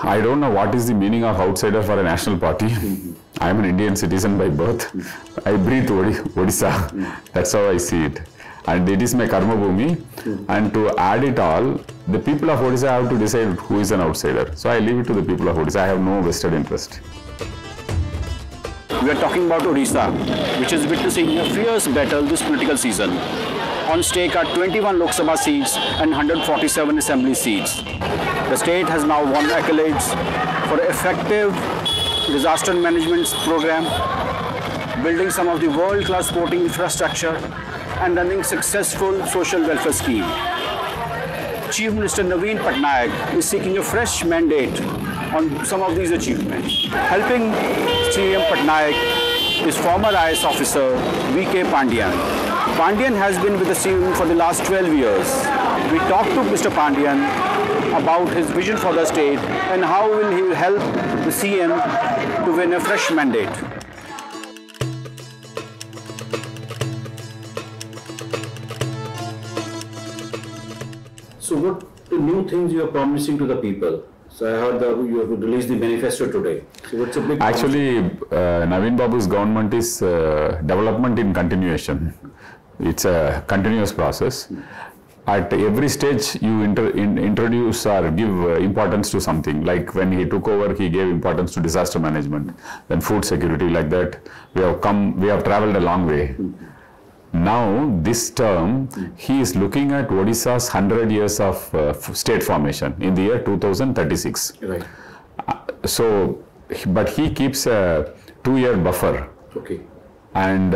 I don't know what is the meaning of outsider for a national party. I am an Indian citizen by birth. I breathe Odisha. That's how I see it. And it is my karmabhoomi. And to add it all, the people of Odisha have to decide who is an outsider. So I leave it to the people of Odisha. I have no vested interest. We are talking about Odisha, which is witnessing a fierce battle this political season. On stake are 21 Lok Sabha seats and 147 assembly seats. The state has now won accolades for effective disaster management program, building some of the world-class sporting infrastructure, and running successful social welfare scheme. Chief Minister Naveen Patnaik is seeking a fresh mandate on some of these achievements. Helping CM Patnaik is former IAS officer V.K. Pandian. Pandian has been with the CM for the last 12 years. We talked to Mr. Pandian about his vision for the state and how will he help the CM to win a fresh mandate. So what the new things you are promising to the people? So I heard that you have released the manifesto today. So what's a big... Actually, Naveen Babu's government is development in continuation. It's a continuous process. At every stage, you introduce or give importance to something. Like when he took over, he gave importance to disaster management, then food security. Like that, we have traveled a long way. Now, this term, he is looking at Odisha's 100 years of state formation in the year 2036. Right. But he keeps a 2-year buffer. Okay. And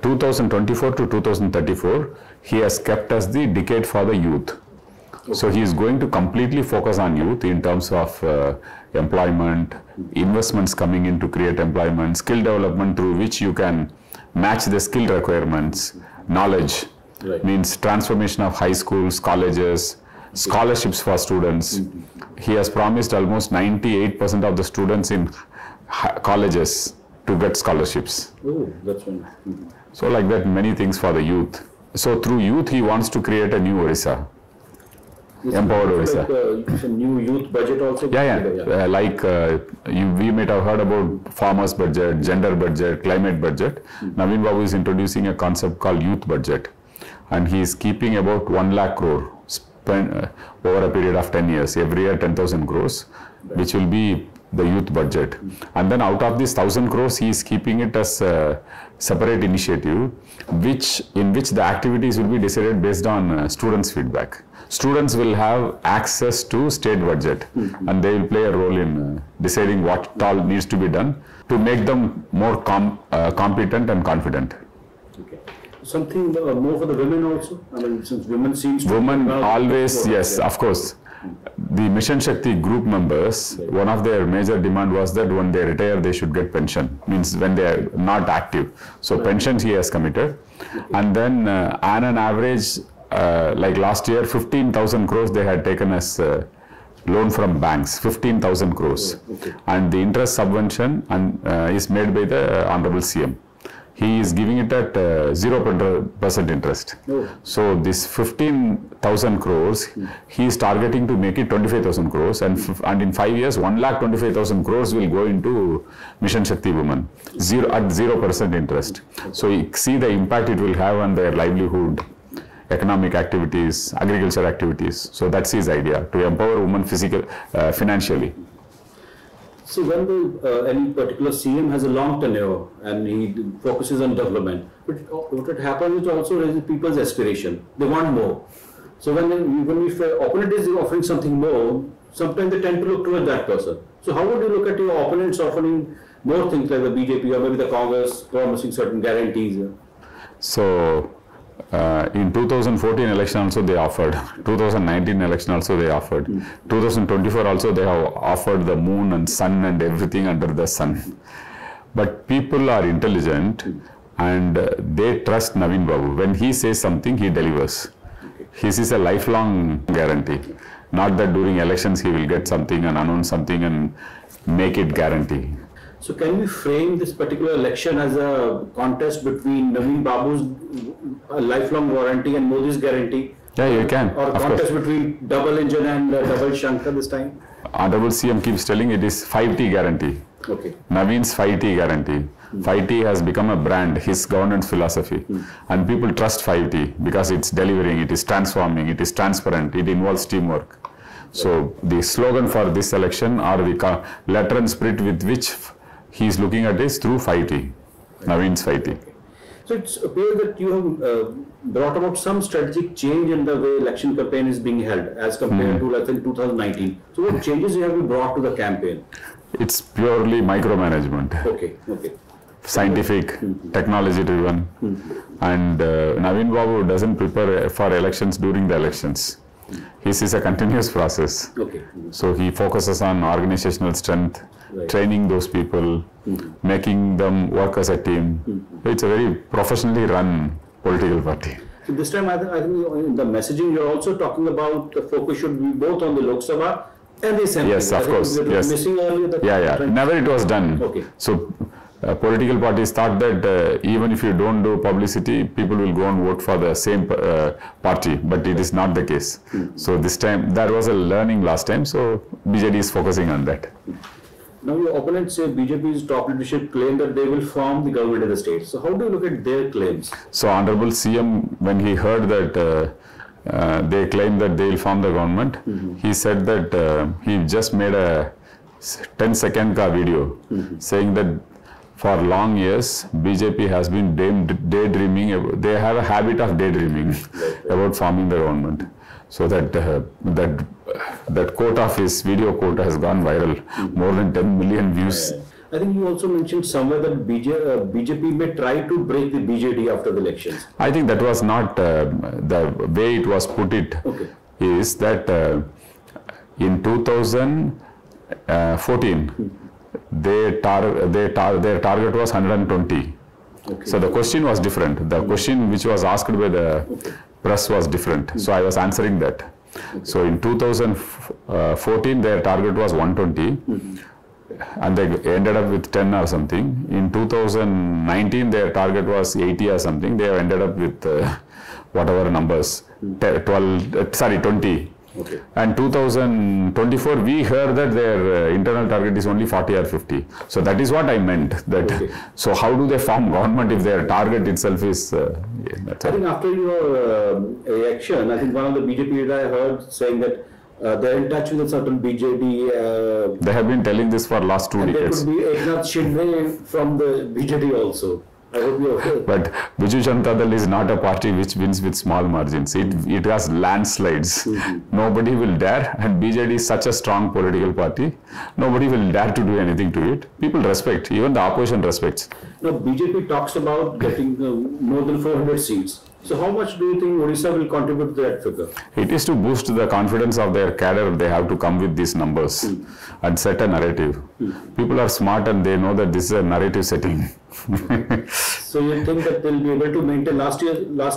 2024 to 2034, he has kept as the decade for the youth. Okay. So he is going to completely focus on youth in terms of employment, investments coming in to create employment, skill development through which you can match the skill requirements, knowledge, right. Means transformation of high schools, colleges, scholarships for students. He has promised almost 98% of the students in colleges to get scholarships. Oh, that's one. So like that, many things for the youth. So through youth, he wants to create a new Odisha. Empowered Odisha. Like, some new youth budget also? We might have heard about farmers budget, gender budget, climate budget. Naveen Babu is introducing a concept called youth budget. And he is keeping about 1 lakh crore spent over a period of 10 years. Every year 10,000 crores, which will be the youth budget. And then out of this 1,000 crores, he is keeping it as a separate initiative, in which the activities will be decided based on students' feedback. Students will have access to state budget, and they will play a role in deciding what all needs to be done to make them more competent and confident. Okay. Something more for the women also? I mean, since women seems to... Women always, yes, of course. The Mission Shakti group members, one of their major demand was that when they retire, they should get pension, means when they are not active. So pensions he has committed. And then on an average, like last year, 15,000 crores they had taken as loan from banks, 15,000 crores. Okay. And the interest subvention is made by the Honorable CM. He is giving it at 0% interest. Oh. So this 15,000 crores, he is targeting to make it 25,000 crores, and in 5 years, 1,25,000 crores will go into Mission Shakti women, at 0% interest. So you see the impact it will have on their livelihood, economic activities, agriculture activities. So that's his idea, to empower women financially. So when any particular CM has a long tenure and he focuses on development, but what happens is also raises people's aspiration. They want more. So when if opponent is offering something more, sometimes they tend to look towards that person. So how would you look at your opponents offering more things like the BJP or maybe the Congress promising certain guarantees? So in 2014 election also they offered, 2019 election also they offered, 2024 also they have offered the moon and sun and everything under the sun. But people are intelligent and they trust Naveen Babu. When he says something, he delivers. His is a lifelong guarantee. Not that during elections he will get something and announce something and make it guarantee. So can we frame this particular election as a contest between Naveen Babu's lifelong guarantee and Modi's guarantee? Yeah, you can. Or a contest between double engine and double Shankar this time? Honorable CM keeps telling it is 5T guarantee. Okay. Naveen's 5T guarantee. 5T has become a brand, his governance philosophy. And people trust 5T because it's delivering, it is transforming, it is transparent, it involves teamwork. So the slogan for this election or the letter and spirit with which he is looking at is through 5T. Naveen's 5T. So it appears that you have brought about some strategic change in the way election campaign is being held as compared to, let's say, 2019. So what changes you have brought to the campaign? It's purely micromanagement. Okay, okay. Scientific, technology driven. And Naveen Babu doesn't prepare for elections during the elections. His is a continuous process. Okay. So he focuses on organizational strength, training those people, making them work as a team. It's a very professionally run political party. So this time I think in the messaging you're also talking about the focus should be both on the Lok Sabha and the Assembly. Yes, of course. Yes. Missing earlier that. Yeah. Never it was done. Okay. So political parties thought that even if you don't do publicity, people will go and vote for the same party, but it is not the case. So this time, that was a learning last time, so BJD is focusing on that. Now your opponents say BJP's top leadership claim that they will form the government of the state. So how do you look at their claims? So Honorable CM, when he heard that they claim that they will form the government, he said that he just made a 10-second video saying that for long years, BJP has been daydreaming. They have a habit of daydreaming about forming the government. So that quote of his video quote has gone viral, more than 10 million views. I think you also mentioned somewhere that BJP may try to break the BJD after the elections. I think that was not the way it was put. It is that in 2014. Their target was 120. Okay. So the question was different. The question which was asked by the press was different. So I was answering that. So in 2014, their target was 120. And they ended up with 10 or something. In 2019, their target was 80 or something. They ended up with whatever numbers, 20. Okay. And 2024, we heard that their internal target is only 40 or 50. So that is what I meant. That so how do they form government if their target itself is? I think after your reaction, I think one of the BJP I heard saying that they're in touch with a certain BJD. They have been telling this for last 2 decades. There could be Eknath Shinde from the BJD also. I hope you're okay. But Biju Janata Dal is not a party which wins with small margins. It has landslides. Nobody will dare, and BJD is such a strong political party. Nobody will dare to do anything to it. People respect, even the opposition respects. Now BJP talks about getting more than 400 seats. So how much do you think Odisha will contribute to that figure? It is to boost the confidence of their cadre. They have to come with these numbers and set a narrative. People are smart and they know that this is a narrative setting. So you think that they'll be able to maintain last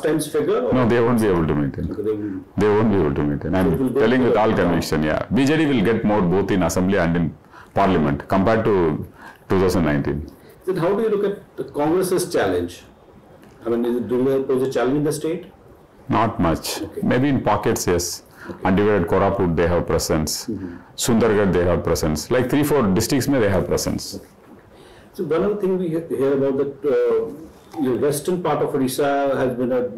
time's figure? Or? No, they won't be able to maintain. Okay, they won't be able to maintain. I'm telling with all conviction, yeah. BJD will get more both in Assembly and in Parliament compared to 2019. Then how do you look at the Congress's challenge? I mean, do they pose a challenge in the state? Not much. Okay. Maybe in pockets, yes. Okay. Undivided Koraput, they have presence. Sundargarh, they have presence. Like 3-4 districts, they have presence. Okay. So one of the things we hear about that the western part of Odisha has been a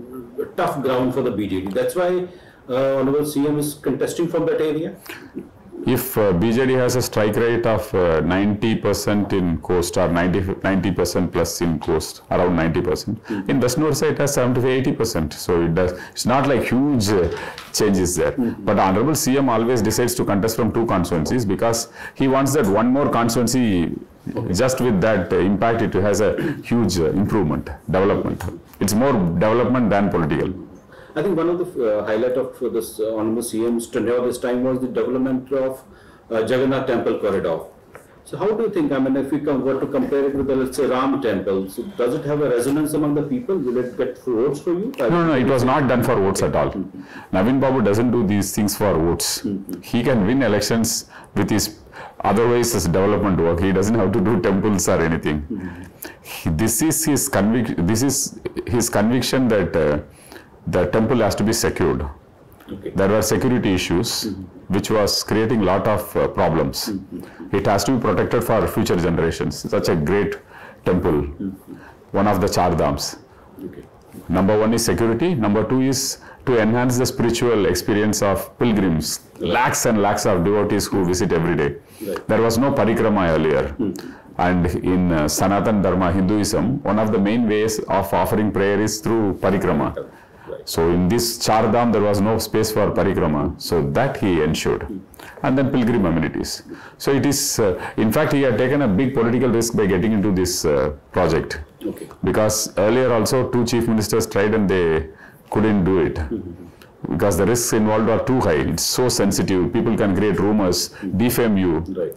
tough ground for the BJD. That's why Honorable CM is contesting from that area. If BJD has a strike rate of 90% in coast or 90% plus in coast, around 90%, in Western Odisha it has 70-80%. So it's not like huge changes there. But Honorable CM always decides to contest from 2 constituencies because he wants that one more constituency. Just with that impact, it has a huge improvement, development. It's more development than political. I think one of the highlight of this Honorable CM's tenure this time was the development of Jagannath temple corridor. So how do you think, I mean, if we were to compare it with, let's say, Ram temple, so does it have a resonance among the people? Will it get votes for you? No, it was not done for votes at all. Naveen Babu doesn't do these things for votes. He can win elections with his otherwise his development work. He doesn't have to do temples or anything. This is his conviction that the temple has to be secured. Okay. There were security issues which was creating a lot of problems. It has to be protected for future generations. Such a great temple, one of the Char Dhams. Okay. Number one is security. Number two is to enhance the spiritual experience of pilgrims. Lakhs and lakhs of devotees who visit every day. Right. There was no parikrama earlier. And in Sanatan Dharma, Hinduism, one of the main ways of offering prayer is through parikrama. Right. So in this Char Dham, there was no space for parikrama. So that he ensured. And then pilgrim amenities. So it is, in fact, he had taken a big political risk by getting into this project. Okay. Because earlier also 2 chief ministers tried and they couldn't do it. Because the risks involved are too high. It's so sensitive. People can create rumors, defame you. Right.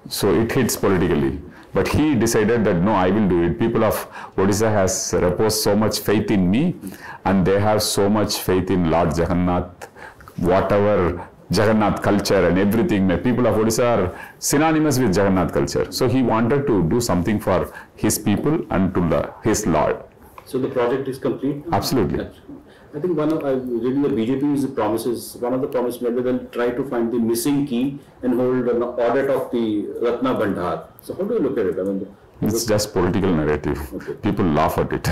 So it hits politically. But he decided that no, I will do it. People of Odisha has reposed so much faith in me, and they have so much faith in Lord Jagannath, whatever Jagannath culture and everything. People of Odisha are synonymous with Jagannath culture. So he wanted to do something for his people and to his Lord. So the project is complete? Absolutely. I think one of, I reading the BJP's promises, one of the promises maybe they'll try to find the missing key and hold an audit of the Ratni Bandar. So how do you look at it? I mean, it's just political narrative. Okay. People laugh at it.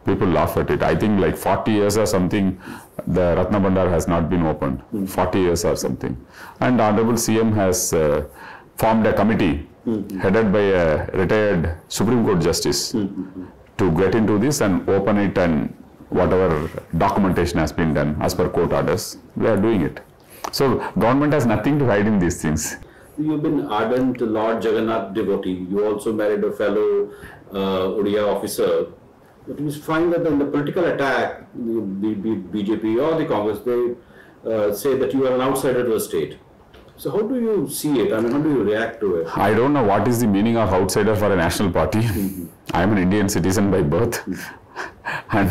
People laugh at it. I think like 40 years or something, the Ratni Bandar has not been opened. 40 years or something. And Honorable CM has formed a committee headed by a retired Supreme Court Justice to get into this and open it, and whatever documentation has been done as per court orders, they are doing it. So government has nothing to hide in these things. You've been ardent Lord Jagannath devotee. You also married a fellow Odia officer. But you find that in the political attack, the BJP or the Congress, they say that you are an outsider to the state. So how do you see it? I mean, how do you react to it? I don't know what is the meaning of outsider for a national party. I am an Indian citizen by birth. And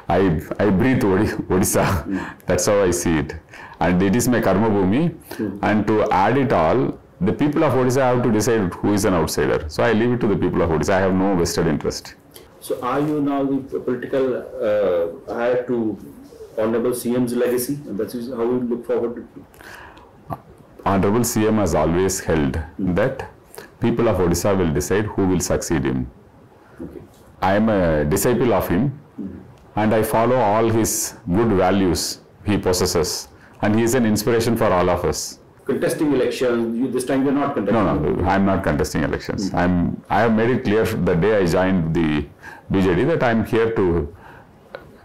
I breathe Odisha. That's how I see it. And it is my karmabhoomi. And to add it all, the people of Odisha have to decide who is an outsider. So I leave it to the people of Odisha. I have no vested interest. So are you now the political heir to Honorable CM's legacy? And that's how we look forward to it? Honorable CM has always held that people of Odisha will decide who will succeed him. Okay. I am a disciple of him, and I follow all his good values he possesses, and he is an inspiration for all of us. Contesting elections, this time you're not contesting? No, I am not contesting elections. I have made it clear the day I joined the BJD that I am here to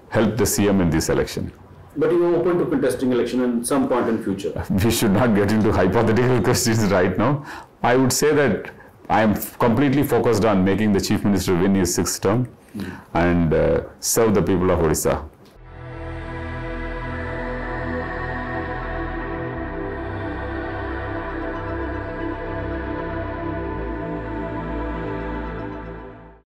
help the CM in this election. But you are open to contesting election at some point in future? We should not get into hypothetical questions right now. I would say that I am completely focused on making the Chief Minister win his 6th term and serve the people of Odisha.